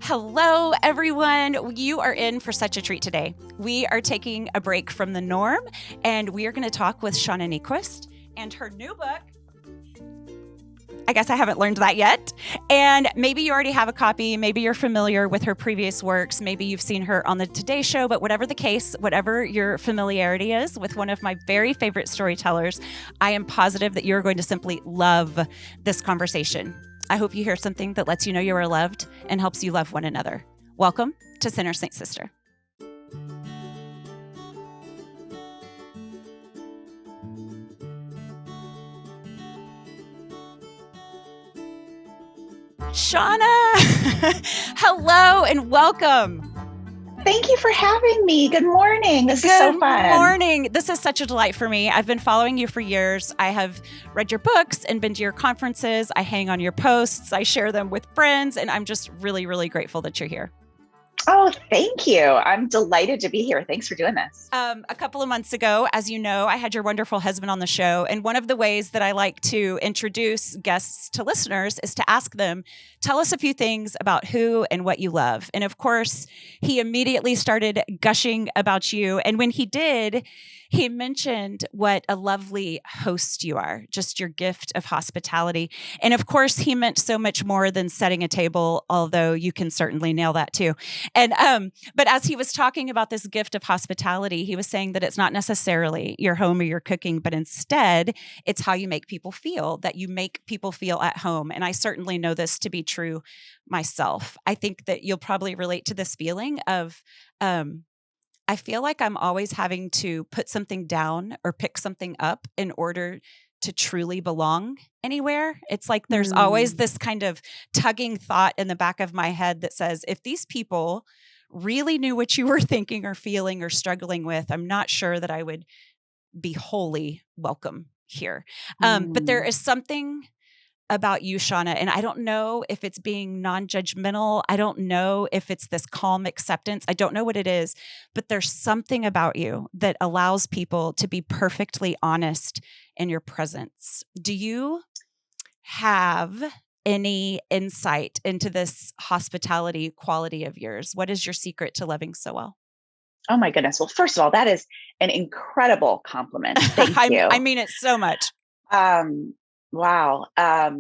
Hello, everyone. You are in for such a treat today. We are taking a break from the norm, and we are going to talk with Shauna Niequist and her new book. I guess I haven't learned that yet. And maybe you already have a copy. Maybe you're familiar with her previous works. Maybe you've seen her on the Today Show. But whatever the case, whatever your familiarity is with one of my very favorite storytellers, I am positive that you're going to simply love this conversation. I hope you hear something that lets you know you are loved and helps you love one another. Welcome to Sinner Saint Sister. Shauna, hello and welcome. Thank you for having me. Good morning. This is so fun. Good morning. This is such a delight for me. I've been following you for years. I have read your books and been to your conferences. I hang on your posts. I share them with friends, and I'm just really, really grateful that you're here. Oh, thank you. I'm delighted to be here. Thanks for doing this. A couple of months ago, as you know, I had your wonderful husband on the show. And one of the ways that I like to introduce guests to listeners is to ask them, tell us a few things about who and what you love. And of course, he immediately started gushing about you. And when he did, he mentioned what a lovely host you are, just your gift of hospitality. And of course, he meant so much more than setting a table, although you can certainly nail that too. And but as he was talking about this gift of hospitality, he was saying that it's not necessarily your home or your cooking, but instead it's how you make people feel, that you make people feel at home. And I certainly know this to be true myself. I think that you'll probably relate to this feeling of I feel like I'm always having to put something down or pick something up in order to truly belong anywhere. It's like there's always this kind of tugging thought in the back of my head that says, if these people really knew what you were thinking or feeling or struggling with, I'm not sure that I would be wholly welcome here. But there is something about you, Shauna, and I don't know if it's being non-judgmental. I don't know if it's this calm acceptance. I don't know what it is, but there's something about you that allows people to be perfectly honest in your presence. Do you have any insight into this hospitality quality of yours? What is your secret to loving so well? Oh my goodness. Well, first of all, that is an incredible compliment. Thank you. I mean it so much. Wow. I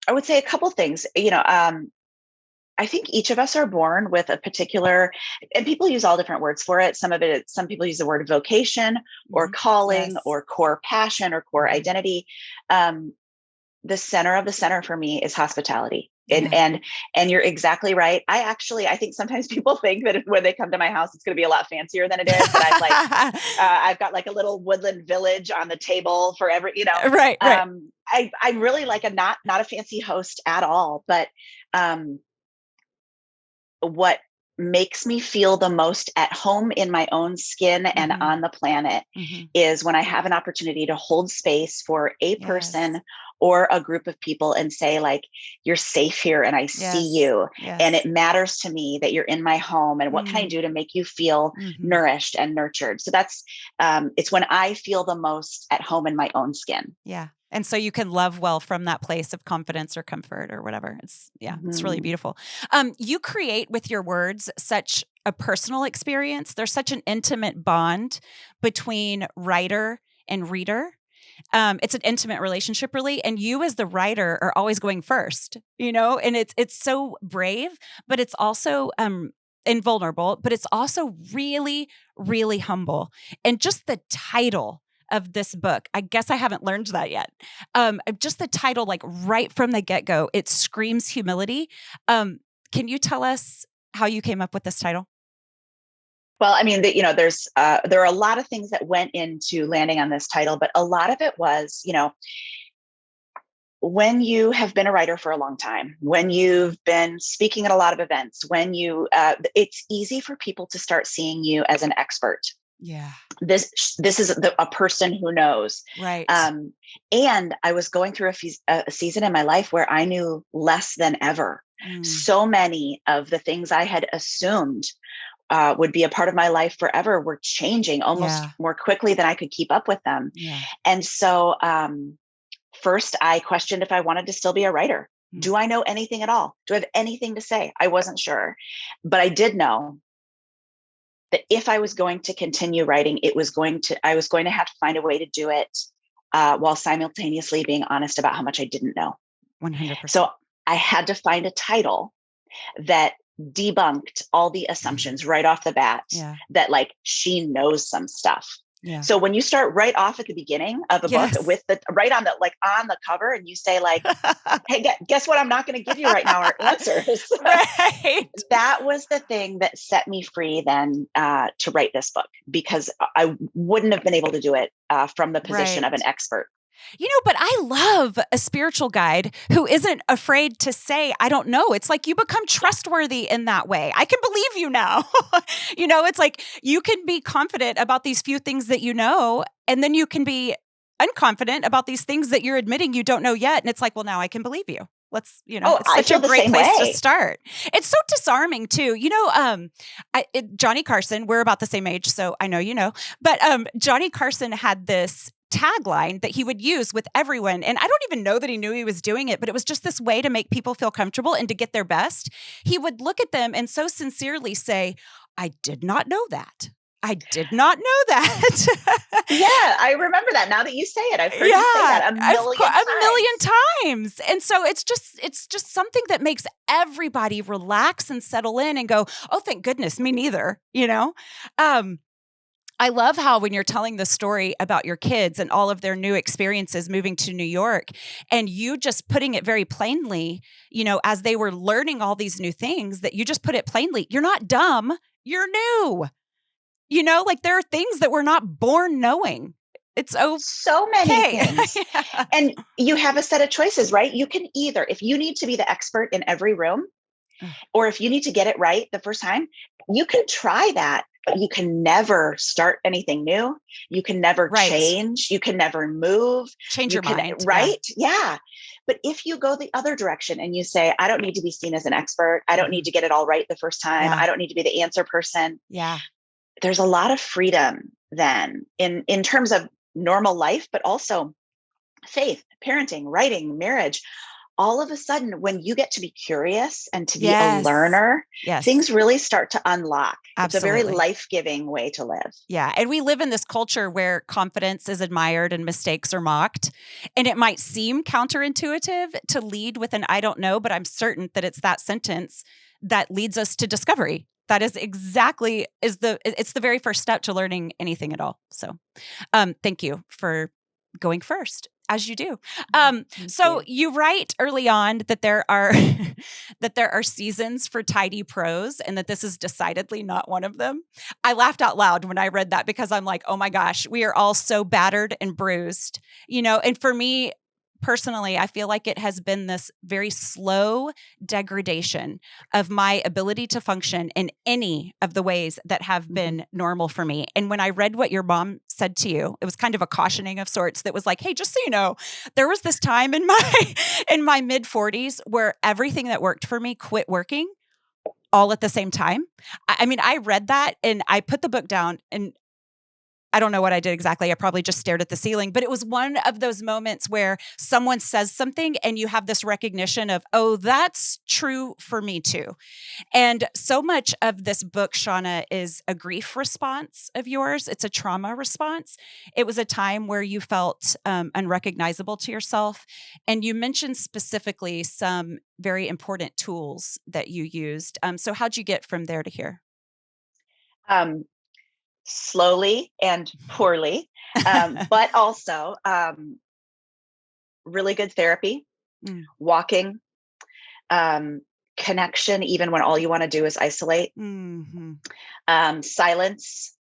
would say a couple things. I think each of us are born with a particular, and people use all different words for it. Some people use the word vocation or calling or core passion or core identity. The center of the center for me is hospitality. And you're exactly right. I think sometimes people think that when they come to my house, it's going to be a lot fancier than it is. But I've got like a little woodland village on the table for every, Right. I'm really like not a fancy host at all, but, what makes me feel the most at home in my own skin and on the planet is when I have an opportunity to hold space for a person or a group of people and say, like, you're safe here and I see you. And it matters to me that you're in my home, and what can I do to make you feel nourished and nurtured? So that's, it's when I feel the most at home in my own skin. Yeah. And so you can love well from that place of confidence or comfort or whatever. It's really beautiful. You create with your words such a personal experience. There's such an intimate bond between writer and reader. It's an intimate relationship, really. And you as the writer are always going first, and it's so brave, but it's also invulnerable, but it's also really, really humble. And just the title of this book, I guess I haven't learned that yet. Just the title, like right from the get-go, it screams humility. Can you tell us how you came up with this title? Well, I mean, there are a lot of things that went into landing on this title, but a lot of it was, when you have been a writer for a long time, when you've been speaking at a lot of events, when it's easy for people to start seeing you as an expert. Yeah. This is a person who knows. Right. And I was going through a season in my life where I knew less than ever. So many of the things I had assumed would be a part of my life forever were changing almost more quickly than I could keep up with them. Yeah. And so first I questioned if I wanted to still be a writer. Do I know anything at all? Do I have anything to say? I wasn't sure, but I did know that if I was going to continue writing, I was going to have to find a way to do it while simultaneously being honest about how much I didn't know. 100%. So I had to find a title that debunked all the assumptions right off the bat, that like she knows some stuff. Yeah. So when you start right off at the beginning of a book with the right on the, like on the cover, and you say like, hey, guess what? I'm not going to give you right now our answers. Right. That was the thing that set me free then to write this book, because I wouldn't have been able to do it from the position of an expert. You know, but I love a spiritual guide who isn't afraid to say, I don't know. It's like you become trustworthy in that way. I can believe you now. You know, it's like you can be confident about these few things that you know, and then you can be unconfident about these things that you're admitting you don't know yet. And it's like, well, now I can believe you. Let's, you know, it's such a great place to start. It's so disarming too. You know, Johnny Carson, we're about the same age, so I know you know, but Johnny Carson had this tagline that he would use with everyone. And I don't even know that he knew he was doing it, but it was just this way to make people feel comfortable and to get their best. He would look at them and so sincerely say, I did not know that. I did not know that. Yeah, I remember that. Now that you say it, I've heard you say that a million times. And so it's just something that makes everybody relax and settle in and go, oh, thank goodness, me neither, you know? I love how when you're telling the story about your kids and all of their new experiences moving to New York, and you just putting it very plainly, you know, as they were learning all these new things, that you just put it plainly, you're not dumb, you're new. You know, like there are things that we're not born knowing. It's so many things. And you have a set of choices, right? You can either, if you need to be the expert in every room, or if you need to get it right the first time, you can try that. But you can never start anything new. You can never change. You can never move. Change your mind. Right? Yeah. But if you go the other direction and you say, I don't need to be seen as an expert. I don't need to get it all right the first time. I don't need to be the answer person. Yeah. There's a lot of freedom then in terms of normal life, but also faith, parenting, writing, marriage. All of a sudden, when you get to be curious and to be a learner, things really start to unlock. Absolutely. It's a very life-giving way to live. Yeah. And we live in this culture where confidence is admired and mistakes are mocked. And it might seem counterintuitive to lead with an I don't know, but I'm certain that it's that sentence that leads us to discovery. That is exactly it's the very first step to learning anything at all. So thank you for going first, as you do. So you write early on that there are that there are seasons for tidy prose, and that this is decidedly not one of them. I laughed out loud when I read that, because I'm like, oh my gosh, we are all so battered and bruised, you know. And for me personally, I feel like it has been this very slow degradation of my ability to function in any of the ways that have been normal for me. And when I read what your mom said to you, it was kind of a cautioning of sorts that was like, hey, just so you know, there was this time in my mid 40s where everything that worked for me quit working all at the same time. I mean, I read that and I put the book down, and I don't know what I did exactly. I probably just stared at the ceiling, but it was one of those moments where someone says something and you have this recognition of, oh, that's true for me too. And so much of this book, Shauna, is a grief response of yours. It's a trauma response. It was a time where you felt unrecognizable to yourself. And you mentioned specifically some very important tools that you used. So how'd you get from there to here? Slowly and poorly, but also really good therapy, walking, connection, even when all you want to do is isolate, silence,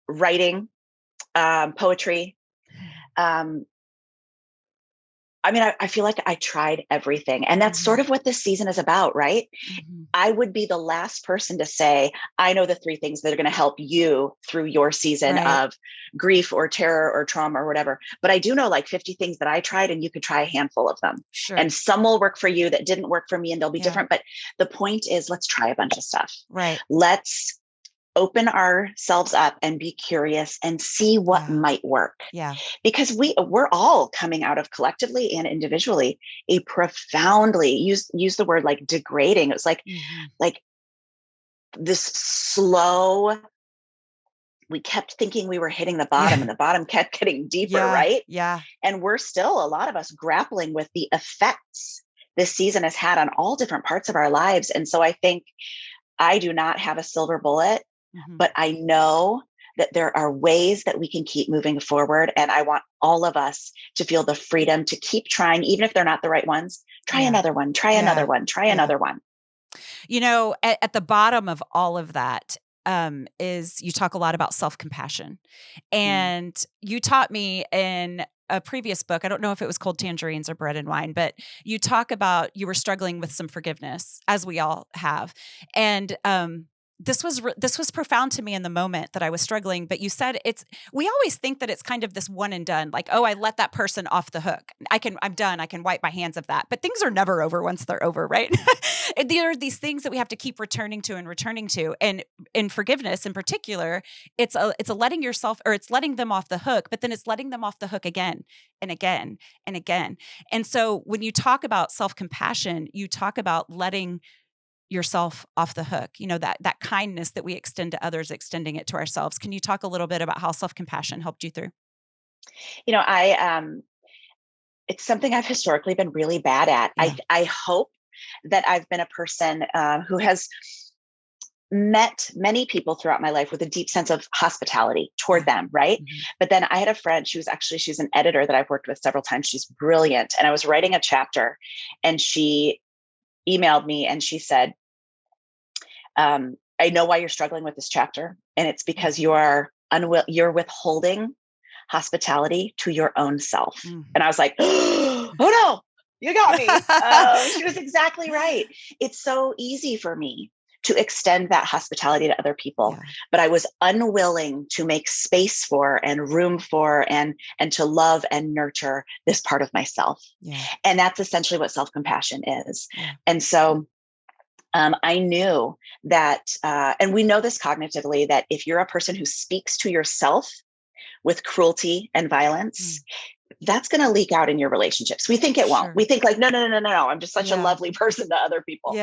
writing, poetry. I mean, I feel like I tried everything, and that's sort of what this season is about, right? I would be the last person to say, I know the 3 things that are going to help you through your season of grief or terror or trauma or whatever. But I do know like 50 things that I tried, and you could try a handful of them. Sure. And some will work for you that didn't work for me, and they'll be different. But the point is, let's try a bunch of stuff. Right. Let's open ourselves up and be curious and see what might work. Yeah. Because we're all coming out of, collectively and individually, a profoundly, use the word like degrading. It was like, like this slow, we kept thinking we were hitting the bottom and the bottom kept getting deeper, right? Yeah. And we're still, a lot of us, grappling with the effects this season has had on all different parts of our lives. And so I think I do not have a silver bullet, but I know that there are ways that we can keep moving forward. And I want all of us to feel the freedom to keep trying, even if they're not the right ones. Try another one, try another one, try another one. You know, at the bottom of all of that is you talk a lot about self-compassion. And you taught me in a previous book, I don't know if it was called Tangerines or Bread and Wine, but you talk about you were struggling with some forgiveness, as we all have. And this was profound to me in the moment that I was struggling. But you said we always think that it's kind of this one and done, like, oh, I let that person off the hook. I'm done. I can wipe my hands of that. But things are never over once they're over, right? There are these things that we have to keep returning to. And in forgiveness in particular, it's a letting yourself, or it's letting them off the hook, but then it's letting them off the hook again and again and again. And so when you talk about self-compassion, you talk about letting yourself off the hook, you know, that kindness that we extend to others, extending it to ourselves. Can you talk a little bit about how self-compassion helped you through? You know, it's something I've historically been really bad at. Yeah. I hope that I've been a person who has met many people throughout my life with a deep sense of hospitality toward them, right? But then I had a friend, she's an editor that I've worked with several times. She's brilliant. And I was writing a chapter and she emailed me and she said, I know why you're struggling with this chapter. And it's because you're withholding hospitality to your own self. And I was like, oh no, you got me. She was exactly right. It's so easy for me to extend that hospitality to other people, but I was unwilling to make space for and room for and to love and nurture this part of myself. And that's essentially what self-compassion is. And so I knew that, and we know this cognitively, that if you're a person who speaks to yourself with cruelty and violence, that's going to leak out in your relationships. We think it won't. We think like, no, I'm just such a lovely person to other people.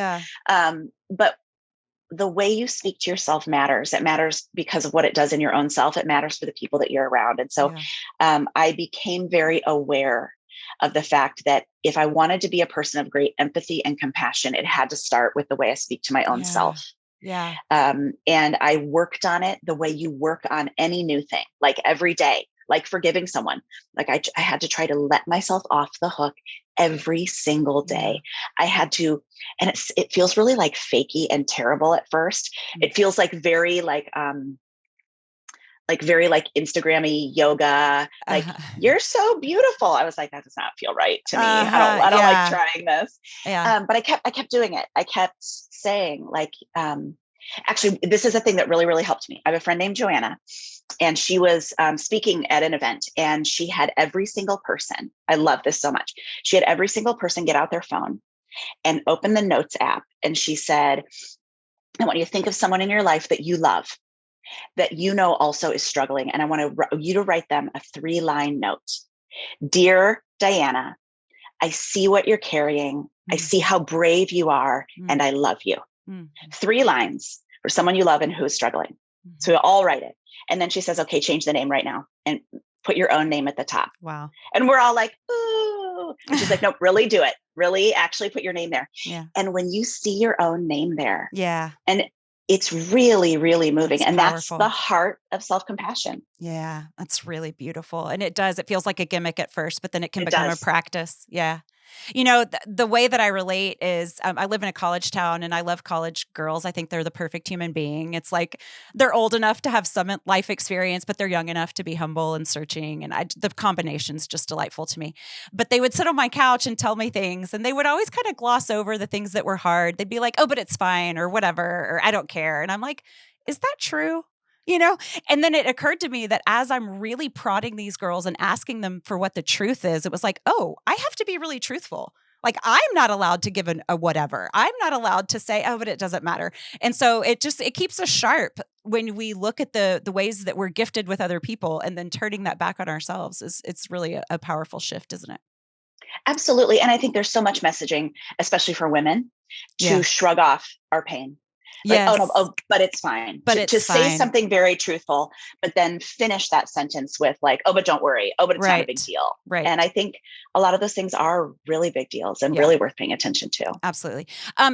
But the way you speak to yourself matters. It matters because of what it does in your own self. It matters for the people that you're around. And so I became very aware of the fact that if I wanted to be a person of great empathy and compassion, it had to start with the way I speak to my own self. And I worked on it the way you work on any new thing, like every day, like forgiving someone. Like I had to try to let myself off the hook every single day. I had to, and it feels really like fakey and terrible at first. It feels like very Instagram-y yoga, like you're so beautiful. I was like, that does not feel right to me. I don't like trying this. But I kept doing it. I kept saying like, actually, this is a thing that really, really helped me. I have a friend named Joanna, and she was speaking at an event, and she had every single person. I love this so much. She had every single person get out their phone and open the notes app. And she said, I want you to think of someone in your life that you love, that you know also is struggling. And I want you to write them a 3-line note. Dear Diana, I see what you're carrying. I see how brave you are, and I love you. 3 lines for someone you love and who is struggling. So we all write it. And then she says, okay, change the name right now and put your own name at the top. Wow. And we're all like, ooh. And she's like, no, really do it. Really actually put your name there. And when you see your own name there, and it's really, really moving. And that's the heart of self-compassion. Yeah, that's really beautiful. And it feels like a gimmick at first, but then it can become a practice. Yeah. You know, the way that I relate is I live in a college town and I love college girls. I think they're the perfect human being. It's like they're old enough to have some life experience, but they're young enough to be humble and searching. And the combination's just delightful to me. But they would sit on my couch and tell me things, and they would always kind of gloss over the things that were hard. They'd be like, oh, but it's fine, or whatever, or I don't care. And I'm like, is that true? You know, and then it occurred to me that as I'm really prodding these girls and asking them for what the truth is, it was like, oh, I have to be really truthful. Like I'm not allowed to give a whatever. I'm not allowed to say, oh, but it doesn't matter. And so it keeps us sharp when we look at the ways that we're gifted with other people, and then turning that back on ourselves it's really a powerful shift, isn't it? Absolutely. And I think there's so much messaging, especially for women, to shrug off our pain. Like, yes. oh no, but it's fine. But to say something very truthful, but then finish that sentence with like, oh, but don't worry. Oh, but it's not a big deal. Right. And I think a lot of those things are really big deals and really worth paying attention to. Absolutely.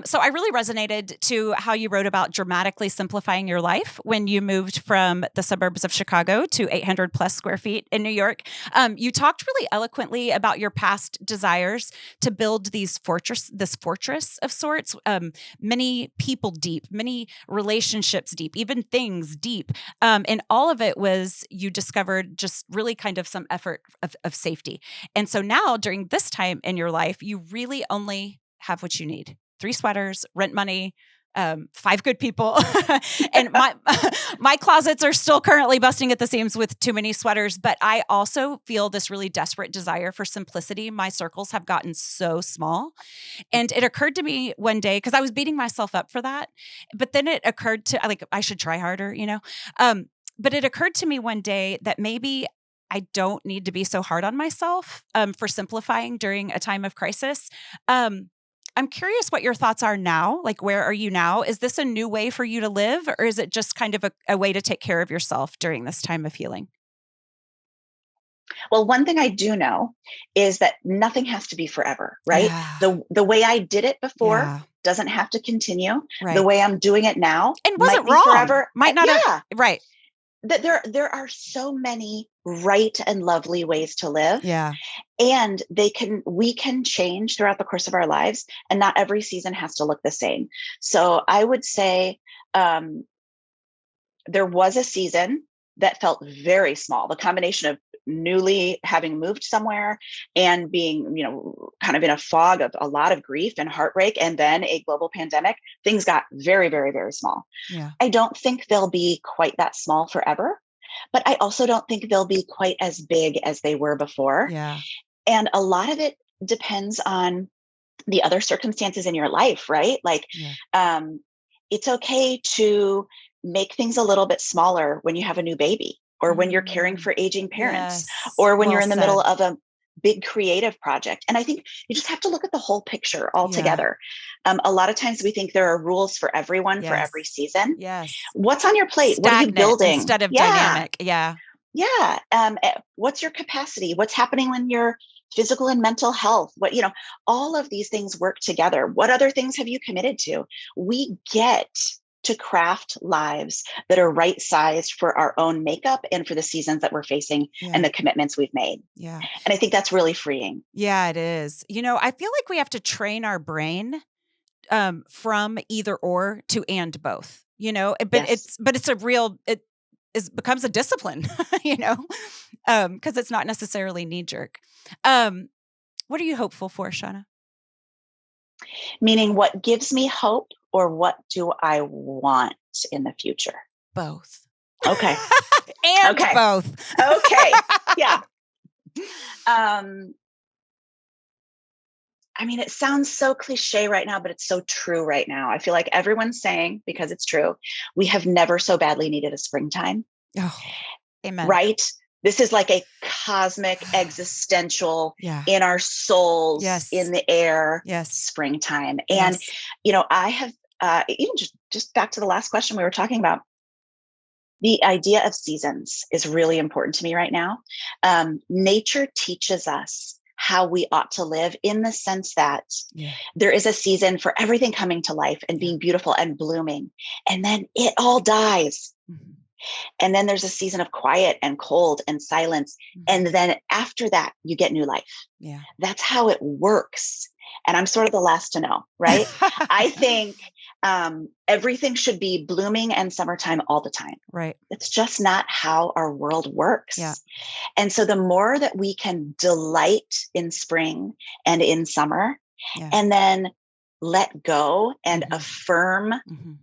So I really resonated to how you wrote about dramatically simplifying your life when you moved from the suburbs of Chicago to 800 plus square feet in New York. You talked really eloquently about your past desires to build this fortress of sorts, many people deep, many relationships deep, even things deep. And all of it was, you discovered just really kind of some effort of safety. And so now during this time in your life, you really only have what you need: 3 sweaters, rent money, 5 good people. And my closets are still currently busting at the seams with too many sweaters, but I also feel this really desperate desire for simplicity. My circles have gotten so small. And it occurred to me one day, because I was beating myself up for that, but then it occurred to, like, I should try harder, but it occurred to me one day that maybe I don't need to be so hard on myself for simplifying during a time of crisis. I'm curious what your thoughts are now. Like, where are you now? Is this a new way for you to live, or is it just kind of a way to take care of yourself during this time of healing? Well, one thing I do know is that nothing has to be forever, right? Yeah. The way I did it before doesn't have to continue. Right. The way I'm doing it now and wasn't might be wrong. forever. Might not have. Right. That there are so many right and lovely ways to live. Yeah. And we can change throughout the course of our lives, and not every season has to look the same. So I would say there was a season that felt very small. The combination of newly having moved somewhere and being, kind of in a fog of a lot of grief and heartbreak, and then a global pandemic, things got very, very, very small. Yeah. I don't think they'll be quite that small forever, but I also don't think they'll be quite as big as they were before. Yeah. And a lot of it depends on the other circumstances in your life, right? Like, it's okay to make things a little bit smaller when you have a new baby, or when you're caring for aging parents, or when you're in the middle of a big creative project. And I think you just have to look at the whole picture altogether. A lot of times we think there are rules for everyone for every season. Yes. What's on your plate? Stagnant, what are you building? Instead of dynamic. Yeah. Yeah. What's your capacity? What's happening when your physical and mental health? All of these things work together. What other things have you committed to? We get to craft lives that are right sized for our own makeup and for the seasons that we're facing and the commitments we've made. Yeah. And I think that's really freeing. Yeah, it is. I feel like we have to train our brain from either or to and both, but it's a real, becomes a discipline, because it's not necessarily knee jerk. What are you hopeful for, Shauna? Meaning, what gives me hope, or what do I want in the future? Both. Okay. And both. Okay. Yeah. It sounds so cliche right now, but it's so true right now. I feel like everyone's saying, because it's true, we have never so badly needed a springtime. Oh, amen. Right? This is like a cosmic, existential, in our souls, in the air, springtime. And, I have, even just back to the last question we were talking about, the idea of seasons is really important to me right now. Nature teaches us how we ought to live, in the sense that there is a season for everything coming to life and being beautiful and blooming, and then it all dies. Mm-hmm. And then there's a season of quiet and cold and silence. Mm-hmm. And then after that, you get new life. Yeah. That's how it works. And I'm sort of the last to know, right? I think everything should be blooming and summertime all the time. Right. It's just not how our world works. Yeah. And so the more that we can delight in spring and in summer, and then let go and affirm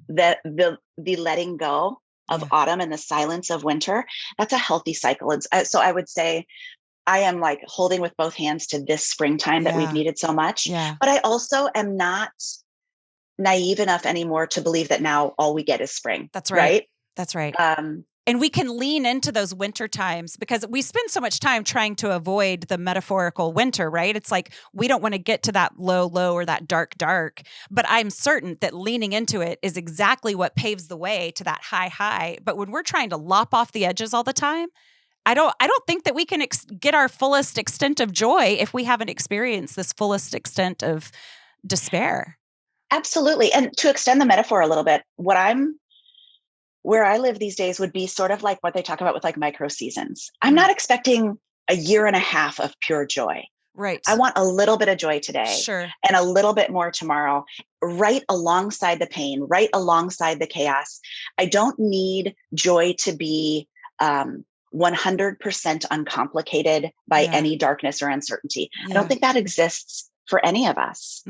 that the letting go of autumn and the silence of winter, that's a healthy cycle. So I would say I am like holding with both hands to this springtime that we've needed so much. Yeah. But I also am not naive enough anymore to believe that now all we get is spring. That's right. That's right. And we can lean into those winter times because we spend so much time trying to avoid the metaphorical winter, right? It's like we don't want to get to that low or that dark. But I'm certain that leaning into it is exactly what paves the way to that high. But when we're trying to lop off the edges all the time, I don't think that we can get our fullest extent of joy if we haven't experienced this fullest extent of despair. Absolutely. And to extend the metaphor a little bit, where I live these days would be sort of like what they talk about with like micro seasons. I'm not expecting a year and a half of pure joy. Right. I want a little bit of joy today and a little bit more tomorrow, right alongside the pain, right alongside the chaos. I don't need joy to be 100% uncomplicated by any darkness or uncertainty. I don't think that exists for any of us,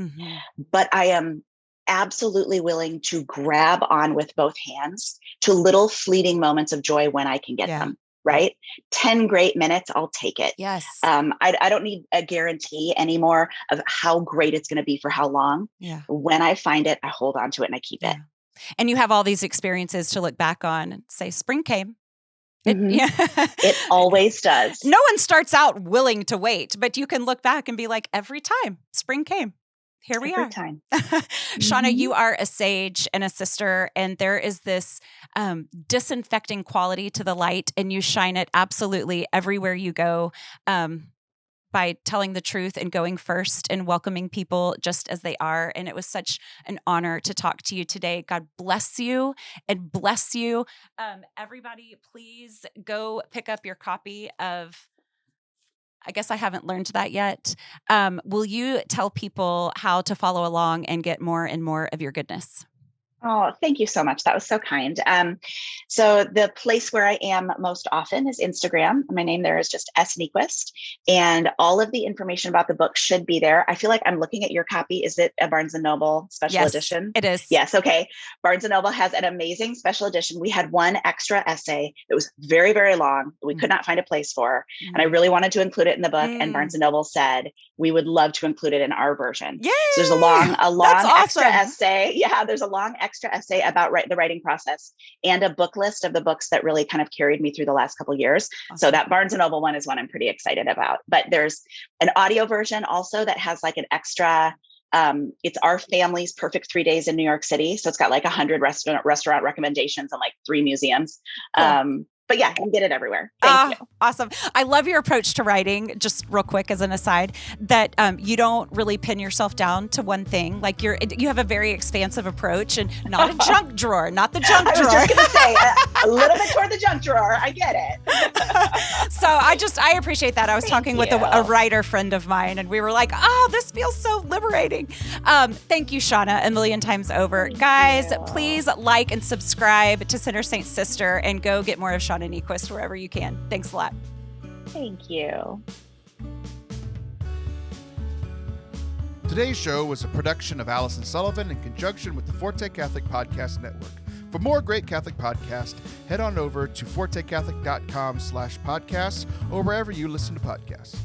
but I am absolutely willing to grab on with both hands to little fleeting moments of joy when I can get them, right? 10 great minutes, I'll take it. Yes. I don't need a guarantee anymore of how great it's going to be for how long. Yeah. When I find it, I hold on to it and I keep it. And you have all these experiences to look back on and say, spring came. It always does. No one starts out willing to wait, but you can look back and be like, every time spring came. Here we are. Time. Shauna, you are a sage and a sister, and there is this disinfecting quality to the light, and you shine it absolutely everywhere you go by telling the truth and going first and welcoming people just as they are. And it was such an honor to talk to you today. God bless you and bless you. Everybody, please go pick up your copy of, I guess I haven't learned that yet. Will you tell people how to follow along and get more and more of your goodness? Oh, thank you so much. That was so kind. So the place where I am most often is Instagram. My name there is just S. Niequist, and all of the information about the book should be there. I feel like I'm looking at your copy. Is it a Barnes & Noble special edition? It is. Yes. Okay. Barnes & Noble has an amazing special edition. We had one extra essay that was very, very long that we could not find a place for. And I really wanted to include it in the book. And Barnes & Noble said, we would love to include it in our version. Yay! So there's a long awesome. extra essay. Yeah. There's a long extra essay about the writing process and a book list of the books that really kind of carried me through the last couple of years. Awesome. So that Barnes & Noble one is one I'm pretty excited about. But there's an audio version also that has like an extra, it's our family's perfect 3 days in New York City. So it's got like 100 restaurant recommendations and like 3 museums. Cool. But yeah, you can get it everywhere. Thank you. Awesome. I love your approach to writing, just real quick as an aside, that you don't really pin yourself down to one thing. Like you have a very expansive approach and not a junk drawer, not the junk drawer. I was just going to say a little bit toward the junk drawer. I get it. So I appreciate that. I was talking with a writer friend of mine and we were like, oh, this feels so liberating. Thank you, Shauna, a million times over. Guys, please like and subscribe to Center Saint Sister and go get more of Shauna Niequist wherever you can. Thanks a lot. Thank you. Today's show was a production of Allison Sullivan in conjunction with the Forte Catholic Podcast Network. For more great Catholic podcasts, head on over to fortecatholic.com/podcasts or wherever you listen to podcasts.